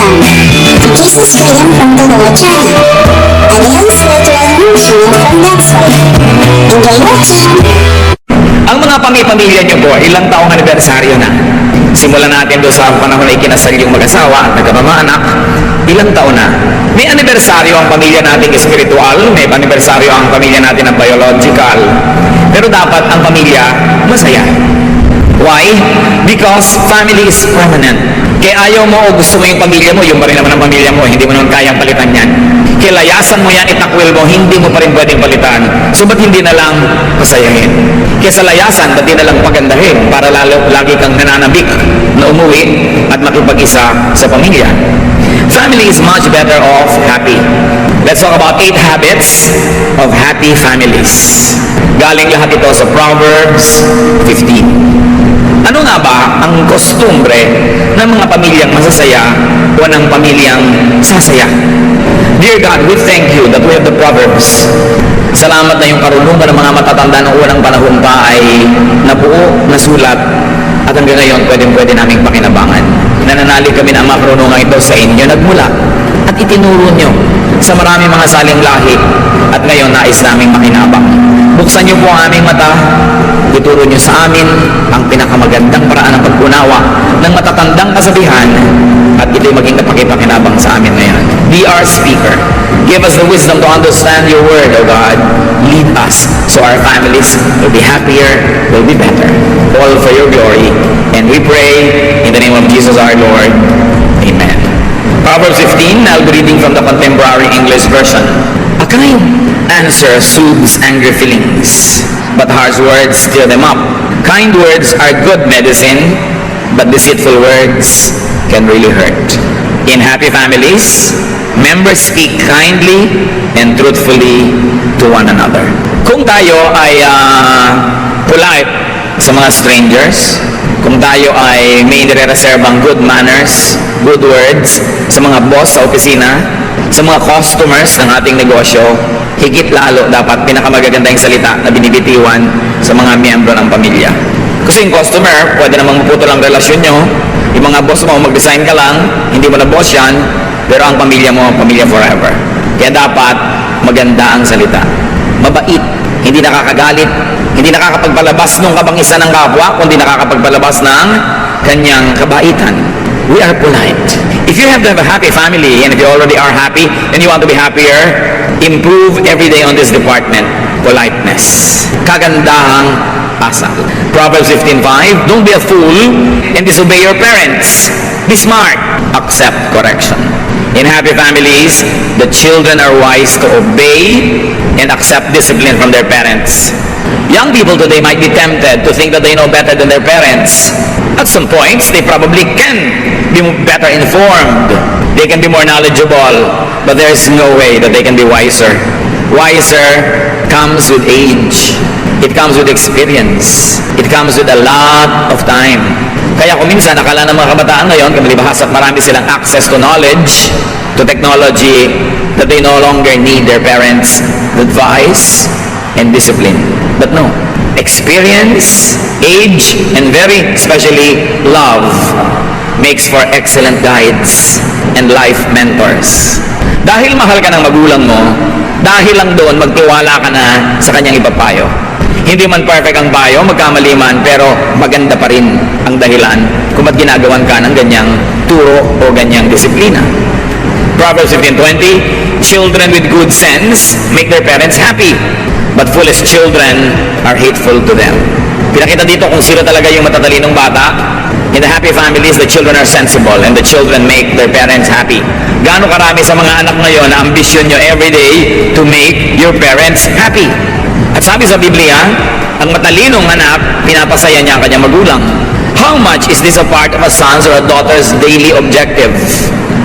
The Jesus freedom from the Lord China. Again, spiritual nourishment from next week. Enjoy your time. Ang mga pamilya nyo po, ilang taong anibersaryo na? Simulan natin doon sa panahon na ikinasal yung mag-asawa at nagkapamaanak. Ilang taon na? May anibersaryo ang pamilya natin spiritual, may anibersaryo ang pamilya natin na biological. Pero dapat ang pamilya masaya. Why? Because family is permanent. Kaya ayaw mo o gusto mo yung pamilya mo, yung pa rin naman ang pamilya mo, hindi mo naman kayang palitan yan. Kaya layasan mo yan, itakwil mo, hindi mo pa rin pwedeng palitan. So ba't hindi na lang pasayahin? Kaya sa layasan, ba't di na lang pagandahin para lagi kang nananabik na umuwi at makipag-isa sa pamilya? Family is much better off happy. Let's talk about 8 habits of happy families. Galing lahat ito sa Proverbs 15. Ano nga ba ang kostumbre ng mga pamilyang masasaya o ng pamilyang sasaya? Dear God, we thank you that we have the Proverbs. Salamat na yung karunungan ng mga matatanda ng unang panahon pa ay nabuo, nasulat, at hanggang ngayon pwede naming pakinabangan. Nananalig kami na ang mga karunungan ito sa inyo nagmula at itinuro nyo sa maraming mga saling lahi at ngayon nais naming makinabang. Buksan nyo po ang aming mata, ituro nyo sa amin ang pinakamagandang paraan ng pag-unawa ng matatandang kasabihan at ito'y maging kapakipakinabang sa amin ngayon. Be our speaker. Give us the wisdom to understand your word, O God. Lead us so our families will be happier, will be better. All for your glory. And we pray in the name of Jesus our Lord. Amen. Proverbs 15, I'll be reading from the Contemporary English Version. A kind answer soothes angry feelings, but harsh words stir them up. Kind words are good medicine, but deceitful words can really hurt. In happy families, members speak kindly and truthfully to one another. Kung tayo ay polite sa mga strangers, kung tayo ay may nire-reserbang good manners, good words sa mga boss sa opisina, sa mga customers ng ating negosyo, higit lalo dapat pinakamagaganda yung salita na binibitiwan sa mga miyembro ng pamilya. Kasi yung customer, pwede namang maputol ang relasyon nyo. Yung mga boss mo, mag-design ka lang, hindi mo na boss yan, pero ang pamilya mo, pamilya forever. Kaya dapat maganda ang salita. Mabait, hindi nakakagalit, hindi nakakapagpalabas ng kabangisa ng kapwa, kundi nakakapagpalabas ng kanyang kabaitan. We are polite. If you have to have a happy family, and if you already are happy, and you want to be happier, improve every day on this department. Politeness. Kagandahang asal. Proverbs 15:5, don't be a fool and disobey your parents. Be smart. Accept correction. In happy families, the children are wise to obey and accept discipline from their parents. Young people today might be tempted to think that they know better than their parents. At some points, they probably can be better informed. They can be more knowledgeable, but there's no way that they can be wiser. Wiser comes with age. It comes with experience. It comes with a lot of time. Kaya kung minsan, akala ng mga kabataan ngayon, kamalibahas at marami silang access to knowledge, to technology, that they no longer need their parents' advice and discipline. But no. Experience, age, and very especially love makes for excellent guides and life mentors. Dahil mahal ka ng magulang mo, dahil lang doon magtiwala ka na sa kanyang ipapayo. Hindi man perfect ang payo, magkamali man, pero maganda pa rin ang dahilan kung ba't ginagawan ka ng ganyang turo o ganyang disiplina. Proverbs 15:20, children with good sense make their parents happy, but foolish children are hateful to them. Pinakita dito kung sino talaga yung matatalinong bata. In the happy families, the children are sensible and the children make their parents happy. Gaano karami sa mga anak ngayon na ambisyon nyo everyday to make your parents happy? At sabi sa Biblia, ang matalinong anak, pinapasaya niya ang kanyang magulang. How much is this a part of a son's or a daughter's daily objective?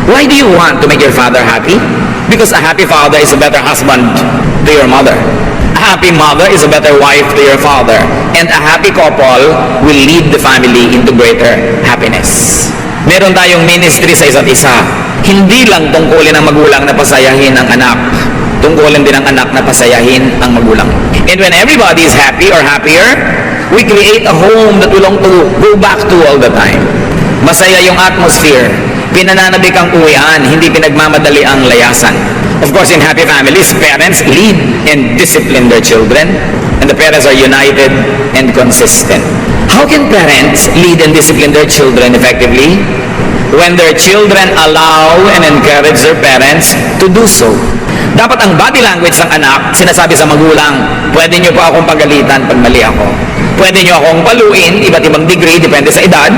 Why do you want to make your father happy? Because a happy father is a better husband to your mother. A happy mother is a better wife to your father. And a happy couple will lead the family into greater happiness. Meron tayong ministry sa isa't isa. Hindi lang tungkulin ng magulang na pasayahin ang anak. Tungkulin din ng anak na pasayahin ang magulang. And when everybody is happy or happier, we create a home that we long to go back to all the time. Masaya yung atmosphere. Pinananabik ang uwian, hindi pinagmamadali ang layasan. Of course, in happy families, parents lead and discipline their children, and the parents are united and consistent. How can parents lead and discipline their children effectively? When their children allow and encourage their parents to do so. Dapat ang body language ng anak, sinasabi sa magulang, pwede niyo po akong pagalitan pag mali ako. Pwede niyo akong paluin, iba't ibang degree, depende sa edad,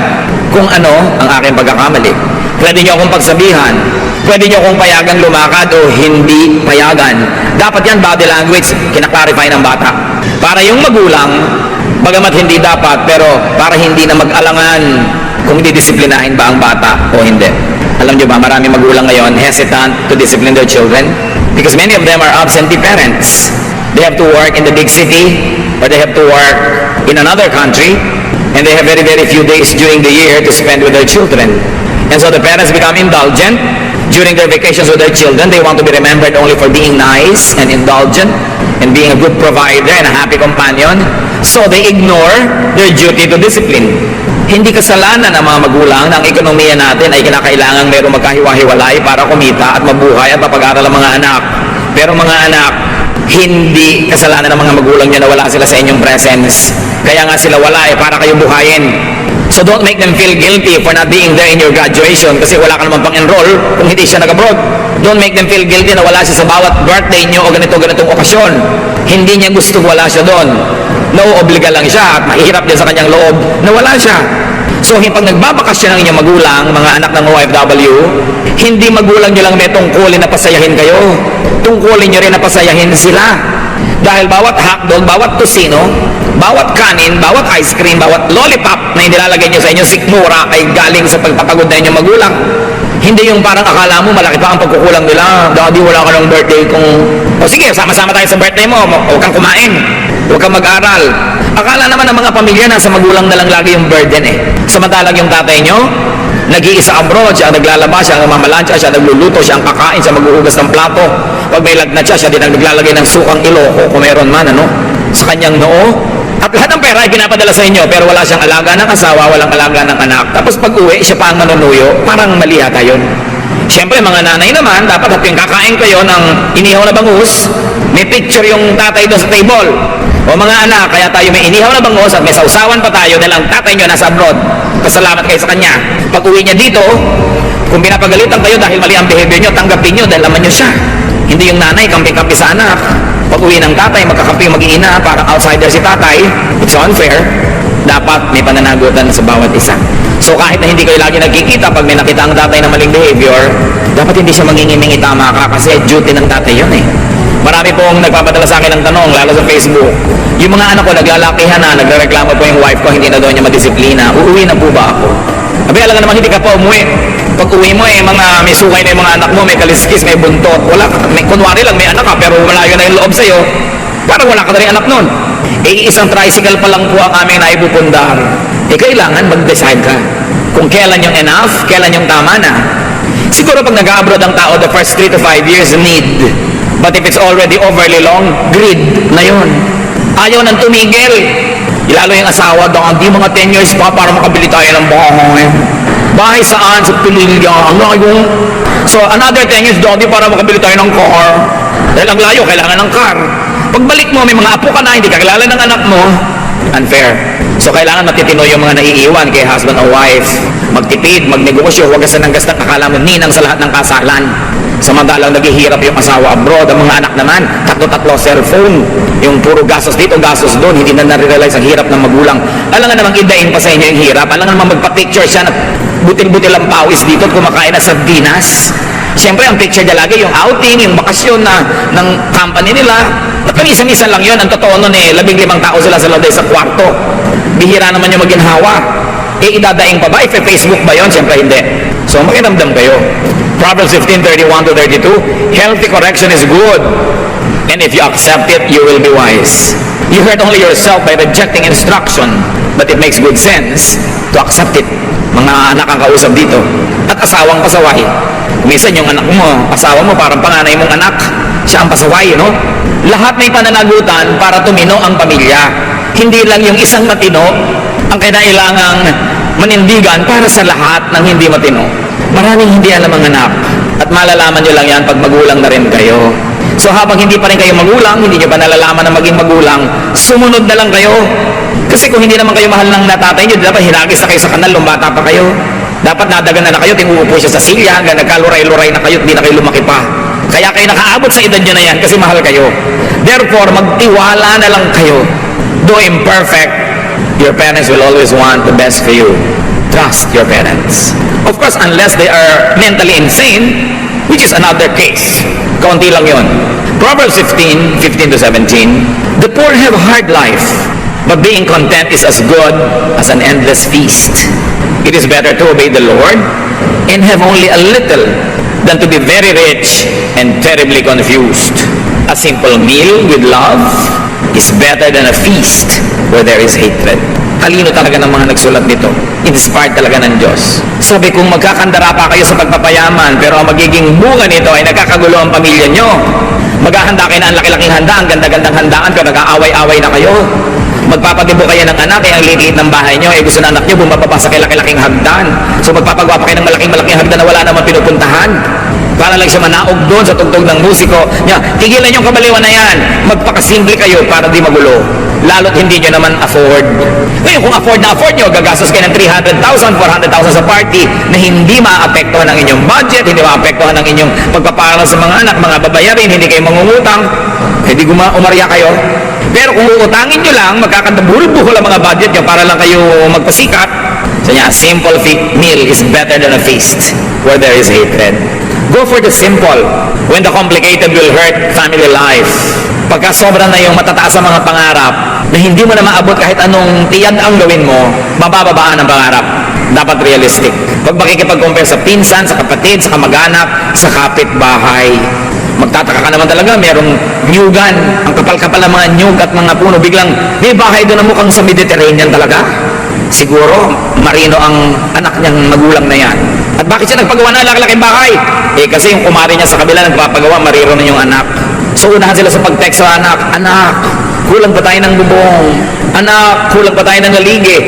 kung ano ang aking pagkakamali. Pwede niyo akong pagsabihan, pwede niyo akong payagan lumakad o hindi payagan. Dapat yan body language, kinaklarify ng bata. Para yung magulang, bagamat hindi dapat, pero para hindi na mag-alangan kung didisiplinahin ba ang bata o hindi. Alam niyo ba, marami magulang ngayon hesitant to discipline their children because many of them are absentee parents. They have to work in the big city or they have to work in another country and they have very, very few days during the year to spend with their children. And so the parents become indulgent during their vacations with their children. They want to be remembered only for being nice and indulgent and being a good provider and a happy companion. So they ignore their duty to discipline. Hindi kasalanan ng mga magulang na ang ekonomiya natin ay kinakailangan mayroong magkahiwa-hiwalay para kumita at mabuhay at mapag-aral ang mga anak. Pero mga anak, hindi kasalanan ng mga magulang nyo na wala sila sa inyong presence. Kaya nga sila wala para kayo buhayin. So don't make them feel guilty for not being there in your graduation kasi wala ka naman pang-enroll kung hindi siya nag-abroad. Don't make them feel guilty na wala siya sa bawat birthday nyo o ganitong okasyon. Hindi niya gusto wala siya doon. Nauobliga lang siya at mahirap din sa kanyang loob na wala siya. So pag nagbabakasyon ng inyong magulang, mga anak ng OFW, hindi magulang nyo lang may tungkulin na pasayahin kayo. Tungkulin nyo rin na pasayahin sila. Dahil bawat hotdog, bawat tosino, bawat kanin, bawat ice cream, bawat lollipop na inilalagay nyo sa inyong sikmura ay galing sa pagpapagod na inyong magulang. Hindi yung parang akala mo malaki pa ang pagkukulang nila. Daddy, wala ka ng birthday kung... O sige, sama-sama tayo sa birthday mo. Huwag kang kumain. Huwag kang mag-aral. Akala naman ng mga pamilya na sa magulang na lang lagi yung burden eh. Samantalang yung tatay nyo, nag-iisa abroad, siya ang naglalaba, siya ang mamalansya, siya ang nagluluto, siya ang kakain, siya maghuhugas ng plato. Pag may lagnat siya din ang naglalagay ng sukang iloko kung meron man, sa kanyang noo. At lahat ng pera ay pinapadala sa inyo, pero wala siyang alaga ng asawa, walang alaga ng anak. Tapos pag uwi, siya pa ang manunuyo, parang mali yata yun. Siyempre, mga nanay naman, dapat at yung kakain kayo ng inihaw na bangus, may picture yung tatay doon sa table. O mga anak, kaya tayo may inihaw na bangus at may sausawan pa tayo dahil ang tatay nyo nasa abroad. Pasalamat kayo sa kanya. Pag uwi niya dito, kung pinapagalitan kayo dahil mali ang behavior nyo, tanggapin nyo dahil laman nyo siya. Hindi yung nanay, kampi-kampi sa anak. Pag uwi ng tatay, magkakampi mag-iina, parang outsider si tatay. It's unfair. Dapat may pananagutan sa bawat isa. So kahit na hindi kayo lagi nagkikita, pag may nakita ang tatay na maling behavior, dapat hindi siya mangingiming itama ka kasi duty ng tatay yun eh. Marami pong nagpapadala sa akin ng tanong, lalo sa Facebook. Yung mga anak ko naglalakihan na, nagrereklamo po yung wife ko, hindi na daw niya madisiplina. Uuwi na po ba ako? Abi, alam nga naman hindi ka pa umuwi. Pag uwi mo may sukay na yung mga anak mo, may kaliskis, may buntot. Kunwari lang may anak ka, pero malayo na yung loob sa'yo. Parang wala ka na rin anak nun. Isang tricycle pa lang po ang aming naipupundar. Kailangan mag-decide ka kung kailan yung enough, kailan yung tama na. Siguro pag nag-abroad ang tao, the first 3 to 5 years need. But if it's already overly long, greed na yun. Ayaw nang tumigil. Lalo yung asawa daw, hindi mga 10 years pa para makabili tayo ng bahay. Bahay saan? Sa Pililya. Ang layo. So another 10 years daw, para makabili tayo ng car. Dahil ang layo, kailangan ng car. Pagbalik mo, may mga apo ka na, hindi ka kilala ng anak mo. Unfair. So kailangan matitino yung mga naiiwan kay husband o wife. Magtipid, magnegosyo, huwag gasang akala mo ninang sa lahat ng kasalan. Samantalang naghihirap yung asawa abroad, ang mga anak naman, tatlo cellphone. Yung puro gastos dito, gastos doon, hindi na nare-realize ang hirap ng magulang. Alam nga namang idain pa sa inyo yung hirap. Alam nga namang magpa-picture siya na butil-butil ang pawis dito at kumakain na sardinas. Siyempre, ang picture niya lagi, yung outing, yung bakasyon ng company nila. Napaminsan-minsan lang yun. Ang totoo nun 15 tao sila sa loob sa kwarto. Bihira naman yung maginhawa. Idadaing pa ba? Facebook ba yun? Siyempre, hindi. So, makiramdam kayo. Proverbs 15:31-32, healthy correction is good. And if you accept it, you will be wise. You hurt only yourself by rejecting instruction, but it makes good sense to accept it. Mga anak ang kausap dito. At asawang pasaway. Minsan yung anak mo, asawa mo, parang panganay mong anak. Siya ang pasaway, no? Lahat may pananagutan para tumino ang pamilya. Hindi lang yung isang matino ang kailangang manindigan para sa lahat ng hindi matino. Maraming hindi alam ang anak. At malalaman nyo lang yan pag magulang na rin kayo. So habang hindi pa rin kayo magulang, hindi nyo pa nalalaman na maging magulang, sumunod na lang kayo. Kasi kung hindi naman kayo mahal ng natatay nyo, dapat hinagis na kayo sa kanal nung bata pa kayo. Dapat nadagan na kayo, tinguupo siya sa silya, hanggang nagkaluray-luray na kayo at di na kayo lumaki pa. Kaya kayo nakaabot sa edad nyo na yan kasi mahal kayo. Therefore, magtiwala na lang kayo. Though imperfect, your parents will always want the best for you. Trust your parents. Of course, unless they are mentally insane, which is another case. Kaunti lang yun. Proverbs 15:15 to 17. The poor have a hard life, but being content is as good as an endless feast. It is better to obey the Lord and have only a little than to be very rich and terribly confused. A simple meal with love is better than a feast where there is hatred. Talino talaga ng mga nagsulat nito. Inspired talaga ng Diyos. Sabi, kung magkakandara pa kayo sa pagpapayaman, pero ang magiging bunga nito ay nagkakagulo ang pamilya nyo. Maghahanda kayo na ang laki-laking handa, ang ganda-gandang handaan, pero nag-aaway-away na kayo. Magpapatibo kayo ng anak, ang liit ng bahay nyo, gusto na anak nyo, bumababa sa laki-laking hagdan. So magpapagawa pa kayo ng malaking-malaking hagdan na wala naman pinupuntahan. Para lang siya manaog doon sa tugtog ng musiko. Tigilan yung kabaliwan na yan. Magpakasimple kayo para di magulo. Lalo't hindi nyo naman afford. Ngayon, kung afford nyo, gagastos kayo ng 300,000, 400,000 sa party na hindi maapektuhan ng inyong budget, hindi maapektuhan ng inyong pagpaparal sa mga anak, mga babayarin, hindi kayo mangungutang, hindi umarya kayo. Pero kung uutangin nyo lang, magkakandabuhol-buhol ang mga budget nyo para lang kayo magpasikat. So a simple meal is better than a feast where there is hatred. Go for the simple when the complicated will hurt family life. Pagka sobra na yung matataas sa mga pangarap na hindi mo na maabot kahit anong tiyad ang gawin mo, mabababaan ang pangarap. Dapat realistic. Pag makikipag-compare sa pinsan, sa kapatid, sa kamag-anak, sa kapitbahay, magtataka ka naman talaga, merong nyugan, ang kapal-kapal ng mga nyug at mga puno, biglang may bahay doon na mukhang sa Mediterranean talaga. Siguro, marino ang anak niyang magulang na yan. At bakit siya nagpagawa na laki-laking bahay? Kasi yung kumari niya sa kabila nagpapagawa, marino na yung anak. So unahan sila sa pag-text sa anak, anak, kulang pa tayo ng bubong. Anak, kulang pa tayo ng naligi.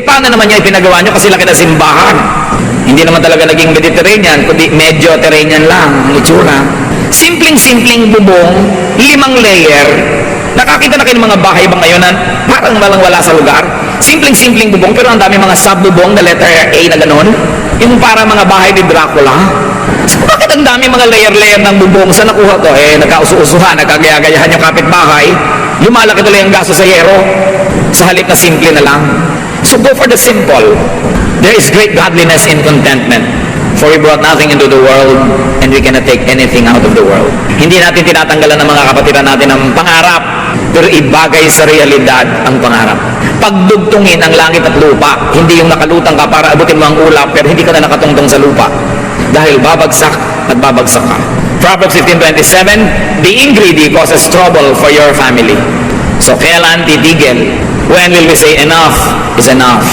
Paano naman niya ipinagawa niyo kasi laki na simbahan? Hindi naman talaga naging Mediterranean, kundi Mediterranean lang ang itsura. Simpleng-simpleng bubong, 5 layer. Nakakita na kayo ng mga bahay ba ngayon na parang walang wala sa lugar? Simpleng-simpleng bubong, pero ang dami mga sub-bubong na letter A na gano'n. Yung para mga bahay ni Dracula. So, bakit ang dami mga layer-layer ng bubong? Saan nakuha to? Nagkausu-usuhan, nagkagaya-gayahan yung kapitbahay. Lumalaki tuloy ang gasto sa yero. Sa halip na simple na lang. So go for the simple. There is great godliness in contentment. For we brought nothing into the world and we cannot take anything out of the world. Hindi natin tinatanggalan ng mga kapatiran natin ng pangarap, pero ibagay sa realidad ang pangarap. Pagdugtungin ang langit at lupa, hindi yung nakalutang ka para abutin mo ang ulap, pero hindi ka na nakatungtong sa lupa. Dahil babagsak at babagsak ka. Proverbs 15:27, being greedy causes trouble for your family. So kailan titigil? When will we say enough is enough?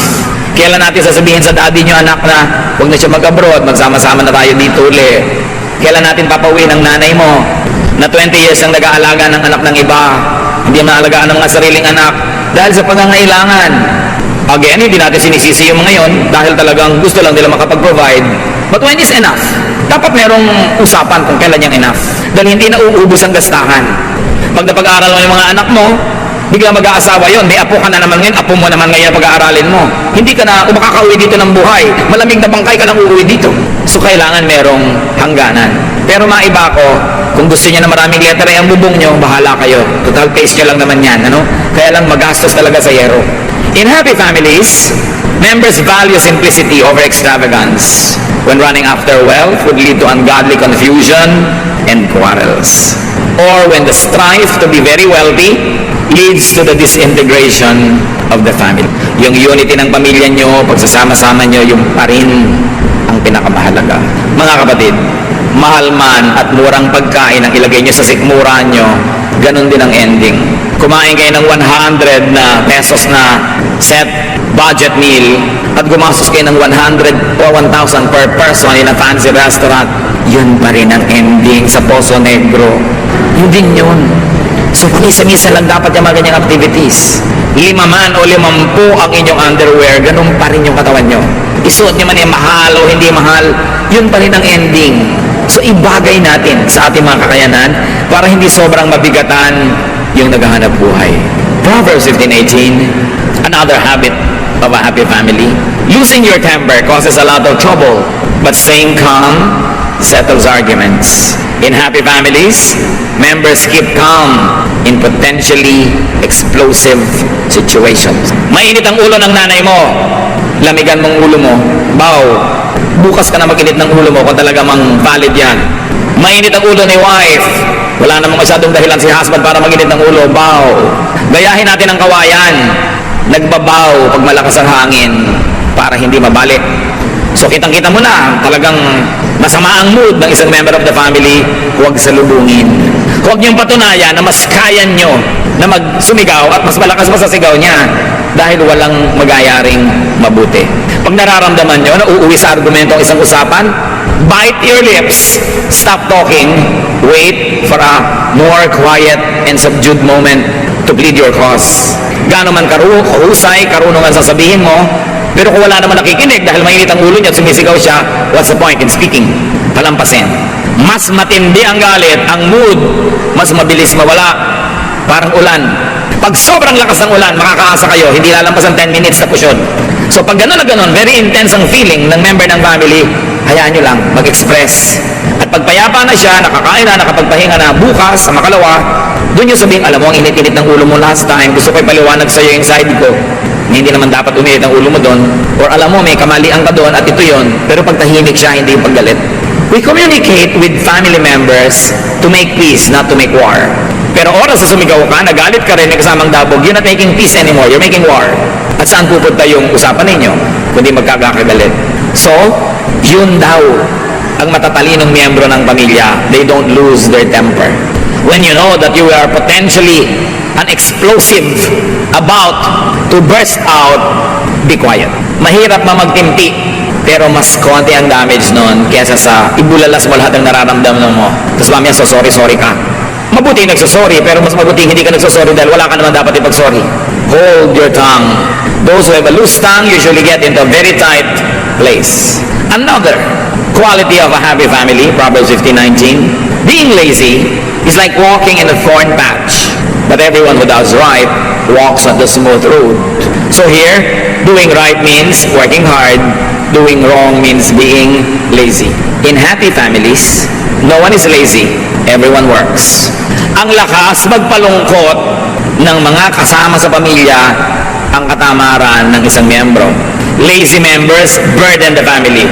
Kailan natin sasabihin sa daddy nyo, anak, na huwag na siya mag-abroad, magsama-sama na tayo dito uli? Kailan natin papauwi ng nanay mo na 20 years ang nag-aalaga ng anak ng iba, hindi maalagaan ng mga sariling anak dahil sa pangangailangan? Again, hindi natin sinisisi yung mga yon dahil talagang gusto lang nila makapag-provide. But when is enough? Dapat merong usapan kung kailan yung enough. Dahil hindi na uubos ang gastahan. Pag napag-aaral mo yung mga anak mo, bigla mag-aasawa yon, may apo ka na naman ngayon, apo mo naman ngayon pag-aaralin mo. Hindi ka na makakauwi dito ng buhay. Malamig na bangkay ka lang uuwi dito. So kailangan merong hangganan. Pero maiba ko, kung gusto niya na maraming letter ang bubong nyo, bahala kayo. Total pace nyo lang naman yan. Kaya lang magastos talaga sa yero. In happy families, members value simplicity over extravagance. When running after wealth would lead to ungodly confusion and quarrels. Or when the strife to be very wealthy leads to the disintegration of the family. Yung unity ng pamilya nyo, pagsasama-sama nyo, yung pa rin ang pinakamahalaga. Mga kapatid, mahal man at murang pagkain ang ilagay nyo sa sikmura nyo, ganun din ang ending. Kumain kayo ng 100 na pesos na set budget meal at gumastos kayo ng 100 o 1,000 per person in a fancy restaurant, yun pa rin ang ending sa Poso Negro. Yun din yun. So pag-isa-misa lang dapat yung mga ganyang activities. 5 man o 50 ang inyong underwear, ganun pa rin yung katawan nyo. isuot niyo man yung mahal o hindi mahal, yun pa rin ang ending. So ibagay natin sa ating mga kakayanan para hindi sobrang mabigatan yung naghahanap buhay. Proverbs 15:18, another habit of a happy family. Losing your temper causes a lot of trouble, but staying calm settles arguments. In happy families, members keep calm in potentially explosive situations. Mainit ang ulo ng nanay mo, lamigan mong ulo mo, baw. Bukas ka na maginit ng ulo mo kung talaga mang valid yan. Mainit ang ulo ni wife, wala namang masyadong dahilan si husband para maginit ng ulo, baw. Gayahin natin ang kawayan, nagbabaw pag malakas ang hangin para hindi mabalik. So kitang-kita mo na talagang masama ang mood ng isang member of the family, huwag salubungin. Huwag niyong patunayan na mas kaya niyo na magsumigaw at mas malakas pa sa sigaw niya dahil walang magayaring mabuti. Pag nararamdaman niyo na uuwi sa argumento ang isang usapan, bite your lips, stop talking, wait for a more quiet and subdued moment to plead your cause. Gaano man kahusay, karunungan sasabihin mo, pero kung wala naman nakikinig dahil mainit ang ulo niya at sumisigaw siya, what's the point in speaking? Palampasin. Mas matindi ang galit, ang mood, mas mabilis mawala. Parang ulan. Pag sobrang lakas ng ulan, makakaasa kayo, hindi lalampas ang 10 minutes na pusyon. So pag gano'n na gano'n, very intense ang feeling ng member ng family, hayaan nyo lang, mag-express. At pag payapa na siya, nakakain na, nakapagpahinga na, bukas, sa makalawa, doon yung sabihin, alam mo, ang init-init ng ulo mo last time, gusto ko ipaliwanag sa'yo yung side ko. Hindi naman dapat uminit ang ulo mo doon. Or alam mo, may kamalian ka doon at ito yon. Pero pag tahimik siya, hindi yung paggalit. We communicate with family members to make peace, not to make war. Pero oras sa sumigaw ka, nagalit ka rin, may kasamang dabog, you're not making peace anymore, you're making war. At saan pupunta yung usapan ninyo? Kundi magkakagalit. So, yun daw ang matatalinong miyembro ng pamilya. They don't lose their temper. When you know that you are potentially an explosive about to burst out, be quiet. Mahirap magtimpi, pero mas konti ang damage nun kaysa sa ibulalas mo lahat ng nararamdaman mo. Tapos mamaya sorry ka. Mabuti nagsasorry, pero mas mabuti hindi ka nagsasorry dahil wala ka naman dapat ipagsorry. Hold your tongue. Those who have a loose tongue usually get into a very tight place. Another quality of a happy family, Proverbs 15:19, being lazy is like walking in a thorn patch, but everyone who does right walks on the smooth road. So here, doing right means working hard, doing wrong means being lazy. In happy families, no one is lazy, everyone works. Ang lakas magpalungkot ng mga kasama sa pamilya ang katamaran ng isang miyembro. Lazy members burden the family.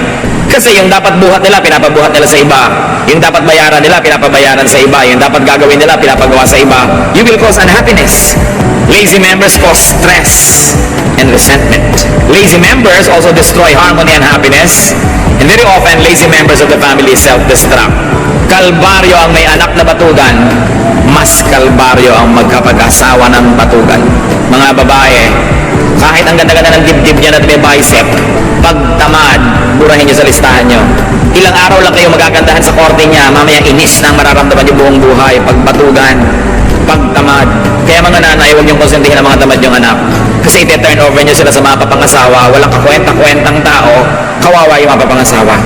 Kasi yung dapat buhat nila, pinapabuhat nila sa iba. Yung dapat bayaran nila, pinapabayaran sa iba. Yung dapat gagawin nila, pinapagawa sa iba. You will cause unhappiness. Lazy members cause stress and resentment. Lazy members also destroy harmony and happiness. And very often, lazy members of the family self-destruct. Kalbaryo ang may anak na batugan, mas kalbaryo ang magkapag-asawa ng batugan. Mga babae, kahit ang ganda-ganda ng dibdib niya at may bicep, pag tamad, burahin niyo sa listahan niyo. Ilang araw lang kayo magagandahan sa korte niya, mamaya inis na mararamdaman niyo buong buhay, pag tamad. Kaya mga nanay, huwag niyong konsentihin ang mga tamad yung anak. Kasi ite-turn over niyo sila sa mga papangasawa, walang kakwenta-kwentang tao, kawawa yung mga papangasawa.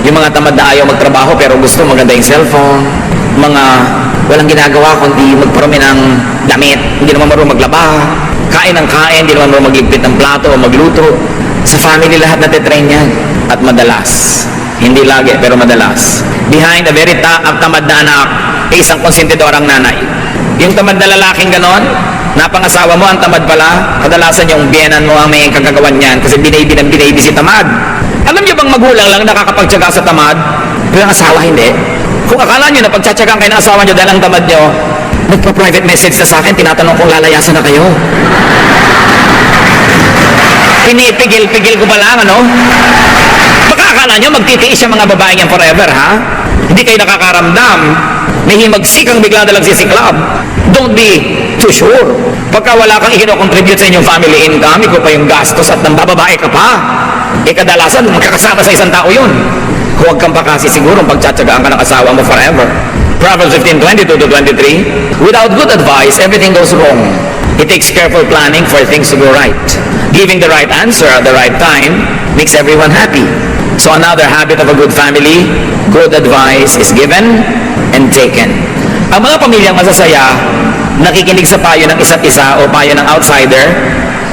Yung mga tamad na ayaw magtrabaho pero gusto maganda yung cellphone, mga walang ginagawa kundi magparami ng damit, hindi naman marunong maglaba, kain ng kain, hindi naman marunong magligpit ng plato o magluto. Sa family lahat natitrain yan. At madalas, hindi lagi pero madalas, behind a very tamad na anak ay isang konsentidorang nanay. Yung tamad na lalaking ganon, napangasawa mo ang tamad pala, kadalasan yung biyenan mo ang may kagagawan niyan kasi binaybi si tamad. Alam niyo bang magulang lang nakakapagtyaga sa tamad? Pero ang asawa hindi. Kung akala niyo na pagtsatsagang kayo ng asawa niyo dahil ang tamad niyo, nagpa-private message na sa akin, tinatanong kung lalayasan na kayo. Pinipigil-pigil ko pa lang, ano? Baka akala niyo magtitiis yung mga babae niyan forever, ha? Hindi kayo nakakaramdam. May himagsikang bigla na lang sisiklab. Don't be too sure. Pagka wala kang i-contribute sa inyong family income, ikaw pa yung gastos at nang bababae ka pa. Kadalasan, magkakasama sa isang tao yun. Huwag kang pa kasi sigurong pagtsatsagaan ka ng asawa mo forever. Proverbs 15:22-23, without good advice, everything goes wrong. It takes careful planning for things to go right. Giving the right answer at the right time makes everyone happy. So another habit of a good family, good advice is given and taken. Ang mga pamilyang masasaya, nakikinig sa payo ng isa't isa o payo ng outsider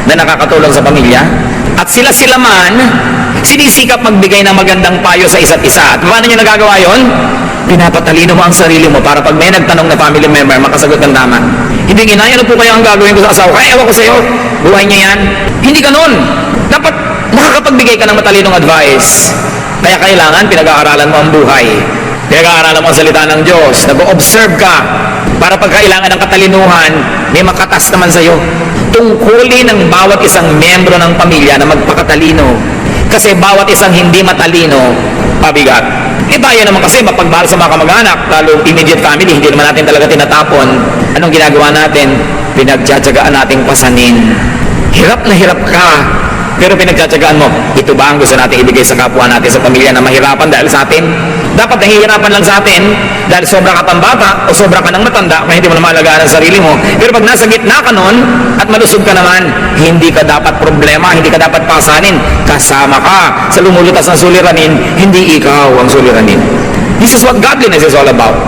na nakakatulong sa pamilya, at sila man sinisikap magbigay ng magandang payo sa isa't isa. At paano nyo nagagawa yon? Pinapatalino mo ang sarili mo para pag may nagtanong na family member, makasagot ng tama. Hindi ginaya, ano po kaya ang gagawin ko sa asawa? Kaya ewan ko sa'yo, buhay niya yan. Hindi ganun. Dapat nakakapagbigay ka ng matalinong advice. Kaya kailangan pinag-aaralan mo ang buhay. Pinag-aaralan mo ang salita ng Diyos. Nag-observe ka para pag kailangan ng katalinuhan, may makatas naman sa'yo. Tungkulin ng bawat isang membro ng pamilya na magpakatalino. Kasi bawat isang hindi matalino, pabigat. Tayo naman kasi mapagmahal sa mga kamag-anak, lalo immediate family, hindi naman natin talaga tinatapon. Anong ginagawa natin? Pinagtsatsagaan nating pasanin. Hirap na hirap ka, pero pinagtsatsagaan mo. Ito ba ang gusto natin ibigay sa kapwa natin sa pamilya na mahirapan dahil sa atin? Dapat nahihirapan lang sa atin dahil sobra ka pang bata o sobra ka ng matanda kaya hindi mo na maalagaan ang sarili mo. Pero pag nasa gitna ka nun at malusog ka naman, hindi ka dapat problema, hindi ka dapat pasanin. Kasama ka sa lumulutas ng suliranin, hindi ikaw ang suliranin. This is what godliness is all about.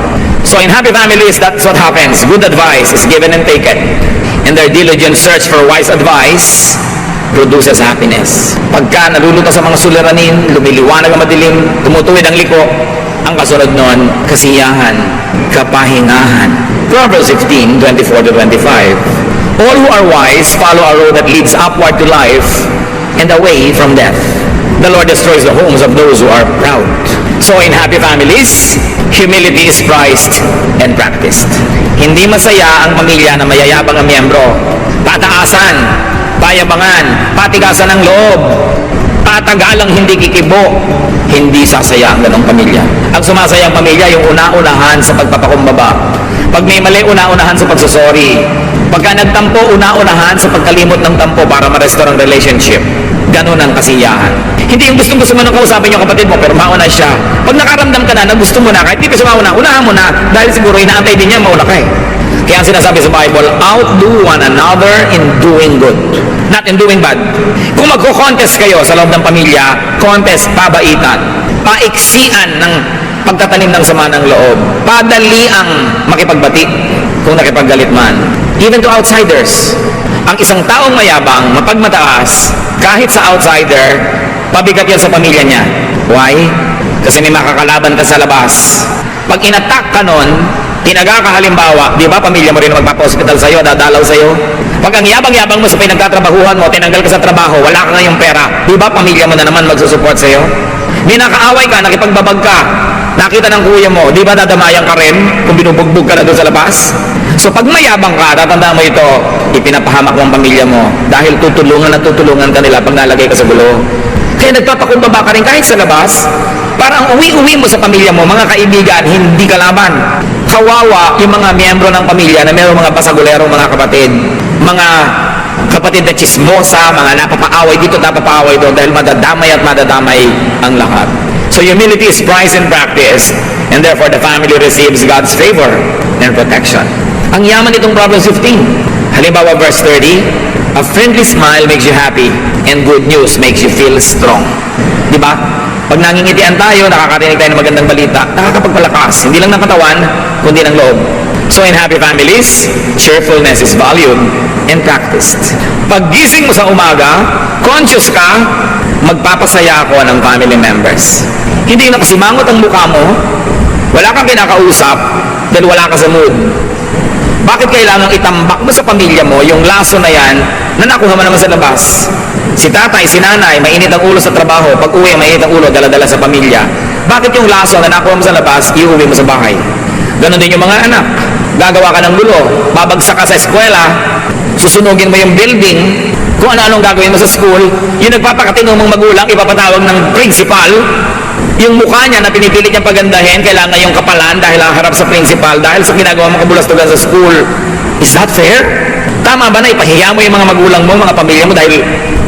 So in happy families, that's what happens. Good advice is given and taken. And their diligent search for wise advice produces happiness. Pagka nalulutas sa mga suliranin, lumiliwanag ang madilim, tumutuwid ang liko, ang kasunod nun, kasiyahan, kapahingahan. Proverbs 15:24-25. All who are wise follow a road that leads upward to life and away from death. The Lord destroys the homes of those who are proud. So in happy families, humility is prized and practiced. Hindi masaya ang pamilya na mayayabang ang miyembro. Pataasan, payabangan, patigasan ng loob, patagalang hindi kikibo. Hindi sasaya ang ganong pamilya. Ang sumasaya ang pamilya, yung una-unahan sa pagpapakumbaba. Pag may mali, una-unahan sa pagsusori. Pagka nagtampo, una-unahan sa pagkalimot ng tampo para ma-restore ang relationship. Ganon ang kasiyahan. Hindi yung gustong-gusto mo nang kausapin yung kapatid mo, pero mauna siya. Pag nakaramdam ka na gusto mo na, kahit di ka siya mauna, unahan mo na, dahil siguro inaantay din niya, mauna ka eh. Kaya ang sinasabi sa Bible, outdo one another in doing good, not in doing bad. Kung magko-contest kayo sa loob ng pamilya, contest, pabaitan, paiksian ng pagtatanim ng sama ng loob, padali ang makipagbati kung nakipaggalit man. Even to outsiders, ang isang taong mayabang, mapagmataas, kahit sa outsider, pabigat yan sa pamilya niya. Why? Kasi may makakalaban ka sa labas. Pag inattack ka nun, tinaga ka halimbawa, di ba pamilya mo rin magpapa-hospital sa'yo, dadalaw sa'yo? Pag ang yabang-yabang mo sa pinagtatrabahuhan mo, tinanggal ka sa trabaho, wala ka ngayong pera, di ba pamilya mo na naman magsusupport sa'yo? May nakaaway ka, nakipagbabag ka, nakita ng kuya mo, di ba dadamayan ka rin kung binubugbog ka na doon sa labas? So pag mayabang ka, tatandaan mo ito, ipinapahamak mo ang pamilya mo dahil tutulungan at tutulungan ka nila pag nalagay ka sa gulo. Kaya nagpapakumbaba ka rin kahit sa labas, para ang uwi-uwi mo sa pamilya mo, mga kaibigan, hindi ka laban. Kawawa yung mga miyembro ng pamilya na mayroong mga pasagulero, mga kapatid na chismosa, mga napapaaway dito, napapaaway doon dahil madadamay at madadamay ang lahat. So humility is prized and practiced, and therefore the family receives God's favor and protection. Ang yaman itong Proverbs 15. Halimbawa verse 30, a friendly smile makes you happy and good news makes you feel strong. Di ba? Pag nangingitian tayo, nakakarinig tayo ng magandang balita, nakakapagpalakas, hindi lang ng katawan, kundi ng loob. So in happy families, cheerfulness is valued and practiced. Paggising mo sa umaga, conscious ka, magpapasaya ako ng family members. Hindi nakasimangot ang mukha mo, wala kang kinakausap, dahil wala ka sa mood. Bakit kailangang itambak mo sa pamilya mo yung laso na yan na nakuha mo naman sa labas? Si tatay, si nanay, mainit ang ulo sa trabaho. Pag uwi, mainit ang ulo, dala-dala sa pamilya. Bakit yung laso na nakuha mo sa labas, iuwi mo sa bahay? Ganon din yung mga anak. Gagawa ka ng gulo, babagsak ka sa eskwela, susunugin mo yung building, kung ano-anong gagawin mo sa school, yung nagpapakatino mong magulang, ipapatawag ng principal, yung mukha niya na pinipilit niyang pagandahin, kailangan yung kapalan dahil harap sa principal, dahil sa ginagawa mo kabulastugan sa school. Is that fair? Tama ba na ipahiya mo yung mga magulang mo, mga pamilya mo dahil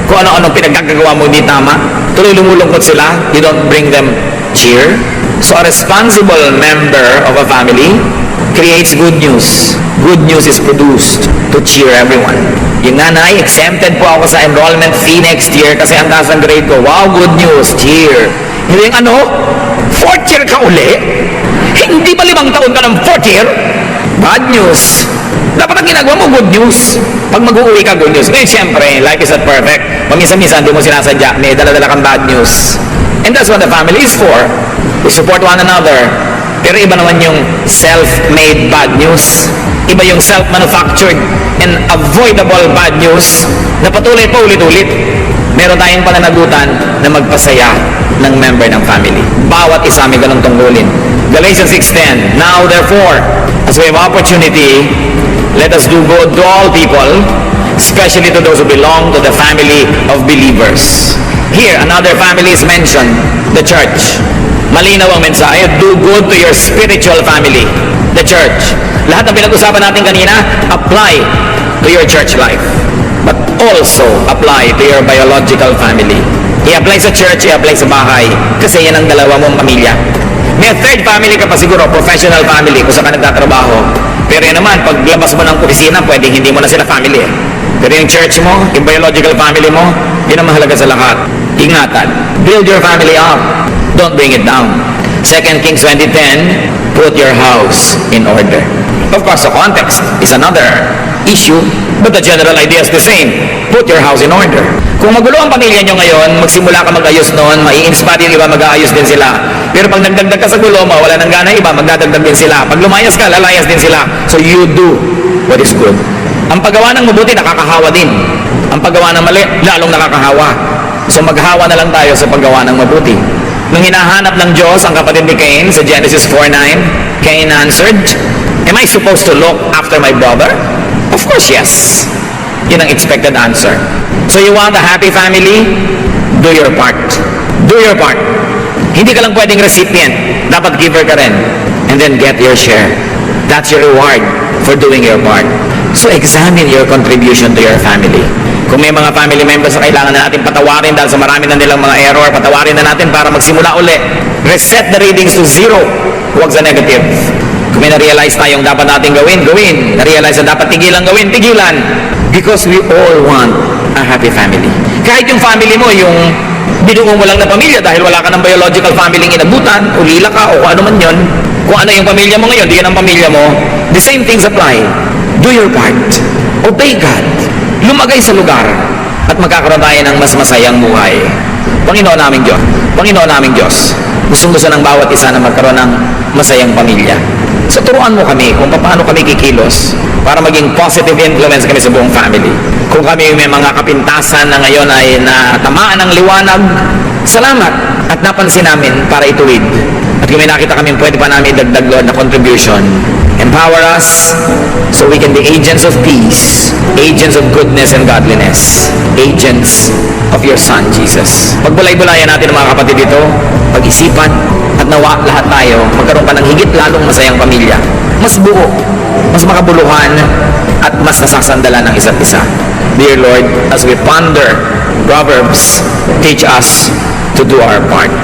kung ano-anong pinaggagawa mo hindi tama? Tuloy lumulungkot sila, you don't bring them cheer. So a responsible member of a family creates good news. Good news is produced to cheer everyone. Yung nanay, exempted po ako sa enrollment fee next year kasi ang taas ang grade ko. Wow, good news, cheer. Hindi yung ano, fourth year ka uli? Hindi ba 5 taon ka ng fourth year? Bad news. Dapat ang ginagawa mo, good news. Pag mag-uwi ka, good news. Ngayon, siyempre, life is not perfect. Paminsan-minsan, hindi mo sinasadya, may dala-dala kang bad news. And that's what the family is for. We support one another. Pero iba naman yung self-made bad news. Iba yung self-manufactured and avoidable bad news na patuloy pa ulit-ulit. Meron tayong pananagutan na magpasaya ng member ng family. Bawat isa may ganong tungkulin. Galatians 6:10, now therefore, as we have opportunity, let us do good to all people, especially to those who belong to the family of believers. Here, another family is mentioned, the church. Malinaw ang mensahe, do good to your spiritual family, the church. Lahat ng pinag-usapan natin kanina, apply to your church life. But also apply to your biological family. I-apply sa church, i-apply sa bahay. Kasi yan ang dalawa mong pamilya. May third family ka pa siguro, professional family, kung saan ka nagtatrabaho. Pero yan naman, pag labas mo ng opisina, pwedeng hindi mo na sila family. Pero yung church mo, yung biological family mo, yun ang mahalaga sa lahat. Ingatan. Build your family up. Don't bring it down. 2 Kings 20:10, put your house in order. Of course, the context is another issue, but the general idea is the same. Put your house in order. Kung magulo ang pamilya nyo ngayon, magsimula ka mag-ayos noon, mai-inspire yung iba, mag-aayos din sila. Pero pag nagdagdag ka sa gulo, mawala ng gana iba, magdadagdag din sila. Pag lumayas ka, lalayas din sila. So you do what is good. Ang paggawa ng mabuti, nakakahawa din. Ang paggawa ng mali, lalong nakakahawa. So maghawa na lang tayo sa paggawa ng mabuti. Nung hinahanap ng Diyos ang kapatid ni Cain sa Genesis 4:9, Cain answered, am I supposed to look after my brother? Of course, yes. Yun ang expected answer. So you want a happy family? Do your part. Do your part. Hindi ka lang pwedeng recipient. Dapat giver ka rin. And then get your share. That's your reward for doing your part. So examine your contribution to your family. Kung may mga family members na kailangan na natin patawarin dahil sa marami na nilang mga error, patawarin na natin para magsimula uli. Reset the readings to 0. Huwag sa negative. Kung may na-realize tayong dapat natin gawin, gawin. Na-realize na dapat tigilan gawin, tigilan. Because we all want a happy family. Kahit yung family mo, yung binuong mo lang na pamilya dahil wala ka ng biological family inabutan, ulila ka o kung ano man yun, kung ano yung pamilya mo ngayon, di yan ang pamilya mo, the same things apply. Do your part. Obey God. Lumagay sa lugar at magkakaroon tayo ng mas masayang buhay. Panginoon naming Diyos, Panginoon naming Diyos, gustong-gusto ng bawat isa na magkaroon ng masayang pamilya. So turuan mo kami kung paano kami kikilos para maging positive influence kami sa buong family. Kung kami may mga kapintasan na ngayon ay natamaan ng liwanag, salamat at napansin namin para ituwid. At kung may nakita kami pwede pa namin idagdag, Lord, na contribution, empower us so we can be agents of peace, agents of goodness and godliness, agents of your Son, Jesus. Pagbulay-bulayan natin ang mga kapatid dito, pag-isipan, at nawa lahat tayo, magkaroon pa ng higit lalong masayang pamilya. Mas buo, mas makabuluhan, at mas nasasandalan ng isa't isa. Dear Lord, as we ponder Proverbs, teach us to do our part.